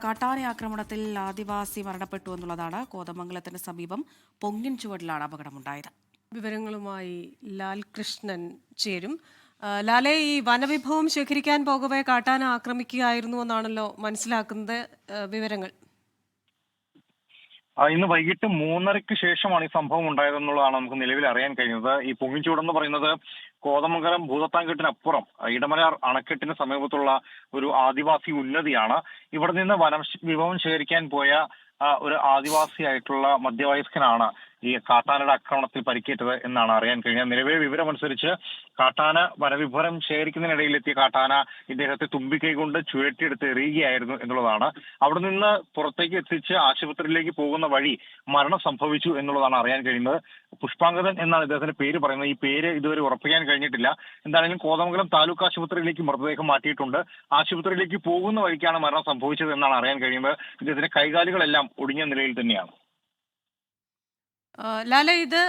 കാട്ടാന ആക്രമണത്തിൽ ആദിവാസി മരണപ്പെട്ടു എന്നുള്ളതാണ്. കോതമംഗലത്തിന് സമീപം പൊങ്ങിൻ ചുവടിലാണ് അപകടമുണ്ടായത്. വിവരങ്ങളുമായി ലാൽ കൃഷ്ണൻ ചേരും. ലാലെ, ഈ വനവിഭവം ശേഖരിക്കാൻ പോകവേ കാട്ടാന ആക്രമിക്കുകയായിരുന്നു എന്നാണല്ലോ മനസ്സിലാക്കുന്നത്. വിവരങ്ങൾ ഇന്ന് വൈകിട്ട് 3:30-ക്ക് ശേഷമാണ് ഈ സംഭവം ഉണ്ടായതെന്നുള്ളതാണ് നമുക്ക് നിലവിൽ അറിയാൻ കഴിയുന്നത്. ഈ പൊങ്ങിച്ചൂടെന്ന് പറയുന്നത് കോതമംഗലം ഭൂതത്താൻകെട്ടിനപ്പുറം ഇടമലയാർ അണക്കെട്ടിന് സമീപത്തുള്ള ഒരു ആദിവാസി ഉന്നതിയാണ്. ഇവിടെ നിന്ന് വിഭവം ശേഖരിക്കാൻ പോയ ഒരു ആദിവാസിയായിട്ടുള്ള മധ്യവയസ്കനാണ് ഈ കാട്ടാനയുടെ ആക്രമണത്തിൽ പരിക്കേറ്റത് എന്നാണ് അറിയാൻ കഴിഞ്ഞത്. നിലവിലെ വിവരമനുസരിച്ച് കാട്ടാന വനവിഭവം ശേഖരിക്കുന്നതിനിടയിലെത്തിയ കാട്ടാന ഇദ്ദേഹത്തെ തുമ്പിക്കൈ കൊണ്ട് ചുഴറ്റിയെടുത്ത് എറിയുകയായിരുന്നു എന്നുള്ളതാണ്. അവിടെ നിന്ന് പുറത്തേക്ക് എത്തിച്ച് ആശുപത്രിയിലേക്ക് പോകുന്ന വഴി മരണം സംഭവിച്ചു എന്നുള്ളതാണ് അറിയാൻ കഴിയുന്നത്. പുഷ്പാങ്കദൻ എന്നാണ് ഇദ്ദേഹത്തിന്റെ പേര് പറയുന്നത്. ഈ പേര് ഇതുവരെ ഉറപ്പിക്കാൻ കഴിഞ്ഞിട്ടില്ല. എന്താണെങ്കിലും കോതമംഗലം താലൂക്ക് ആശുപത്രിയിലേക്ക് മൃതദേഹം മാറ്റിയിട്ടുണ്ട്. ആശുപത്രിയിലേക്ക് പോകുന്ന വഴിക്കാണ് മരണം സംഭവിച്ചത് എന്നാണ് അറിയാൻ കഴിയുന്നത്. ഇദ്ദേഹത്തിന്റെ കൈകാലുകളെല്ലാം ഒടിഞ്ഞ നിലയിൽ തന്നെയാണ്. ലാലെ, ഇത്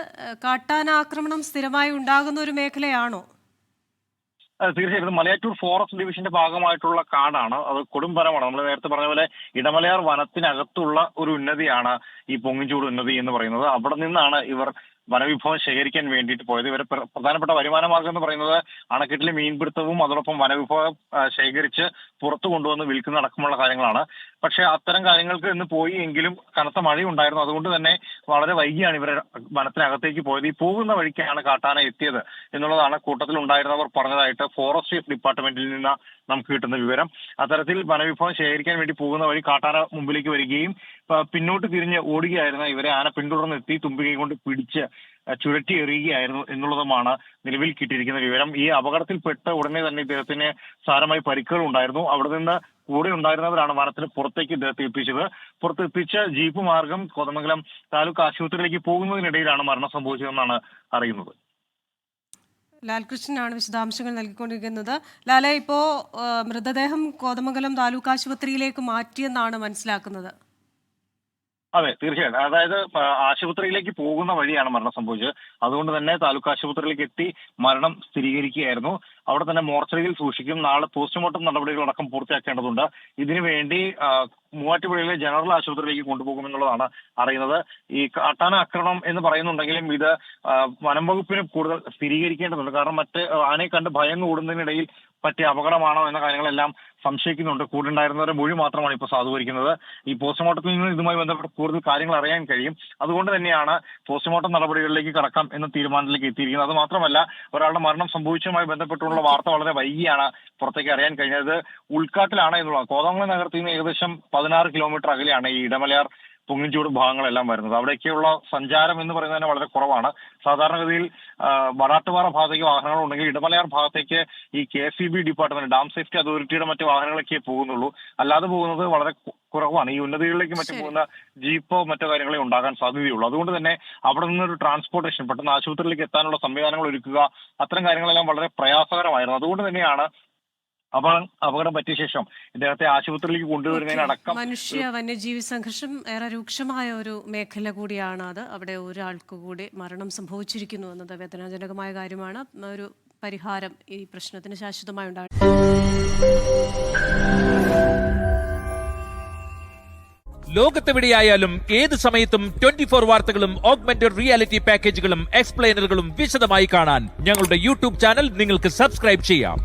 കാട്ടാന ആക്രമണം സ്ഥിരമായി ഉണ്ടാകുന്ന ഒരു മേഖലയാണോ? തീർച്ചയായിട്ടും മലയാറ്റൂർ ഫോറസ്റ്റ് ഡിവിഷന്റെ ഭാഗമായിട്ടുള്ള കാടാണ്. അത് കൊടുംവനമാണ്. നമ്മൾ നേരത്തെ പറഞ്ഞ പോലെ ഇടമലയാർ വനത്തിനകത്തുള്ള ഒരു ഉന്നതിയാണ് ഈ പൊങ്ങിച്ചൂട് ഉന്നതി എന്ന് പറയുന്നത്. അവിടെ നിന്നാണ് ഇവർ വനവിഭവം ശേഖരിക്കാൻ വേണ്ടിയിട്ട് പോയത്. ഇവരെ പ്രധാനപ്പെട്ട വരുമാന മാർഗം എന്ന് പറയുന്നത് അണക്കെട്ടിലെ മീൻപിടുത്തവും അതോടൊപ്പം വനവിഭവം ശേഖരിച്ച് പുറത്തു കൊണ്ടുവന്ന് വിൽക്കുന്ന അടക്കമുള്ള കാര്യങ്ങളാണ്. പക്ഷേ അത്തരം കാര്യങ്ങൾക്ക് ഇന്ന് പോയി എങ്കിലും കനത്ത മഴയുണ്ടായിരുന്നു. അതുകൊണ്ട് തന്നെ വളരെ വൈകിയാണ് ഇവരെ വനത്തിനകത്തേക്ക് പോയത്. ഈ പോകുന്ന വഴിക്കാണ് കാട്ടാന എത്തിയത് എന്നുള്ളതാണ് കൂട്ടത്തിൽ ഉണ്ടായിരുന്നവർ പറഞ്ഞതായിട്ട് ഫോറസ്റ്റ് ഡിപ്പാർട്ട്മെന്റിൽ നിന്ന് നമുക്ക് കിട്ടുന്ന വിവരം. അത്തരത്തിൽ വനവിഭവം ശേഖരിക്കാൻ വേണ്ടി പോകുന്ന വഴി കാട്ടാന മുമ്പിലേക്ക് വരികയും പിന്നോട്ട് തിരിഞ്ഞ് ഓടുകയായിരുന്ന ഇവരെ ആന പിന്തുടർന്നെത്തി തുമ്പികൈ കൊണ്ട് പിടിച്ച് ചുഴറ്റി എറിയുകയായിരുന്നു എന്നുള്ളതുമാണ് നിലവിൽ കിട്ടിയിരിക്കുന്ന വിവരം. ഈ അപകടത്തിൽപ്പെട്ട് ഉടനെ തന്നെ ഇദ്ദേഹത്തിന് സാരമായി പരിക്കുകൾ ഉണ്ടായിരുന്നു. അവിടെ നിന്ന് കൂടെ ഉണ്ടായിരുന്നവരാണ് വനത്തിന് പുറത്തേക്ക് ഇദ്ദേഹത്തെ എത്തിച്ചത്. പുറത്തെത്തിച്ച ജീപ്പ് മാർഗം കോതമംഗലം താലൂക്ക് ആശുപത്രിയിലേക്ക് പോകുന്നതിനിടയിലാണ് മരണം സംഭവിച്ചതെന്നാണ് അറിയുന്നത്. ലാൽകൃഷ്ണനാണ് വിശദാംശങ്ങൾ നൽകിക്കൊണ്ടിരിക്കുന്നത്. ലാലെ, ഇപ്പോ മൃതദേഹം കോതമംഗലം താലൂക്ക് ആശുപത്രിയിലേക്ക് മാറ്റിയെന്നാണ് മനസ്സിലാക്കുന്നത്. അതെ, തീർച്ചയായിട്ടും. അതായത് ആശുപത്രിയിലേക്ക് പോകുന്ന വഴിയാണ് മരണം സംഭവിച്ചത്. അതുകൊണ്ട് തന്നെ താലൂക്ക് ആശുപത്രിയിലേക്ക് എത്തി മരണം സ്ഥിരീകരിക്കുകയായിരുന്നു. അവിടെ തന്നെ മോർച്ചറിയിൽ സൂക്ഷിക്കും. നാളെ പോസ്റ്റ്മോർട്ടം നടപടികളടക്കം പൂർത്തിയാക്കേണ്ടതുണ്ട്. ഇതിനുവേണ്ടി മൂവാറ്റുപുഴയിലെ ജനറൽ ആശുപത്രിയിലേക്ക് കൊണ്ടുപോകുമെന്നുള്ളതാണ് അറിയുന്നത്. ഈ കാട്ടാന ആക്രമണം എന്ന് പറയുന്നുണ്ടെങ്കിലും ഇത് വനം വകുപ്പിന് കൂടുതൽ സ്ഥിരീകരിക്കേണ്ടതുണ്ട്. കാരണം മറ്റ് ആനയെ കണ്ട് ഭയന്ന് ഓടുന്നതിനിടയിൽ പറ്റിയ അപകടമാണോ എന്ന കാര്യങ്ങളെല്ലാം സംശയിക്കുന്നുണ്ട്. കൂടുണ്ടായിരുന്നവരുടെ മൊഴി മാത്രമാണ് ഇപ്പോൾ സാധൂകരിക്കുന്നത്. ഈ പോസ്റ്റ്മോർട്ടത്തിൽ നിന്ന് ഇതുമായി ബന്ധപ്പെട്ട് കൂടുതൽ കാര്യങ്ങൾ അറിയാൻ കഴിയും. അതുകൊണ്ട് തന്നെയാണ് പോസ്റ്റ്മോർട്ടം നടപടികളിലേക്ക് കടക്കാം എന്ന തീരുമാനത്തിലേക്ക് എത്തിയിരിക്കുന്നത്. അത് മാത്രമല്ല, ഒരാളുടെ മരണം സംഭവിച്ചതുമായി ബന്ധപ്പെട്ടുള്ള വാർത്ത വളരെ വൈകിയാണ് പുറത്തേക്ക് അറിയാൻ കഴിഞ്ഞത്. ഉൾക്കാട്ടിലാണ് എന്നുള്ളത്. കോതമംഗലം നഗരത്തിൽ നിന്ന് ഏകദേശം 16 കിലോമീറ്റർ അകലെയാണ് ഈ ഇടമലയാർ പൊങ്ങിച്ചൂട് ഭാഗങ്ങളെല്ലാം വരുന്നത്. അവിടേക്കുള്ള സഞ്ചാരം എന്ന് പറയുന്നത് തന്നെ വളരെ കുറവാണ്. സാധാരണഗതിയിൽ വടാട്ടുപാറ ഭാഗത്തേക്ക് വാഹനങ്ങൾ ഉണ്ടെങ്കിൽ ഇടമലയാർ ഭാഗത്തേക്ക് ഈ KSEB ഡിപ്പാർട്ട്മെന്റ് ഡാം സേഫ്റ്റി അതോറിറ്റിയുടെ മറ്റു വാഹനങ്ങളൊക്കെ പോകുന്നുള്ളൂ. അല്ലാതെ പോകുന്നത് വളരെ കുറവാണ്. ഈ ഉന്നതികളിലേക്ക് മറ്റു പോകുന്ന ജീപ്പോ മറ്റു കാര്യങ്ങളെ ഉണ്ടാകാൻ സാധ്യതയുള്ളൂ. അതുകൊണ്ട് തന്നെ അവിടെ നിന്നൊരു ട്രാൻസ്പോർട്ടേഷൻ പെട്ടെന്ന് ആശുപത്രിയിലേക്ക് എത്താനുള്ള സംവിധാനങ്ങൾ ഒരുക്കുക, അത്തരം കാര്യങ്ങളെല്ലാം വളരെ പ്രയാസകരമായിരുന്നു. അതുകൊണ്ട് തന്നെയാണ് അപകടം പറ്റിയ ശേഷം ഇദ്ദേഹത്തെ ആശുപത്രിയിലേക്ക് കൊണ്ടുവരുന്നതിനടക്കം. മനുഷ്യ വന്യജീവി സംഘർഷം ഏറെ രൂക്ഷമായ ഒരു മേഖല കൂടിയാണ് അത്. അവിടെ ഒരാൾക്ക് കൂടി മരണം സംഭവിച്ചിരിക്കുന്നു എന്നത് വേദനാജനകമായ കാര്യമാണ്. ഒരു പരിഹാരം ഈ പ്രശ്നത്തിന് ശാശ്വതമായി ഉണ്ടാകും. ലോകത്തെവിടെയായാലും ഏത് സമയത്തും 24 വാർത്തകളും ഓഗ്മെന്റഡ് റിയാലിറ്റി പാക്കേജുകളും എക്സ്പ്ലെയിനറുകളും വിശദമായി കാണാൻ ഞങ്ങളുടെ യൂട്യൂബ് ചാനൽ നിങ്ങൾക്ക് സബ്സ്ക്രൈബ് ചെയ്യാം.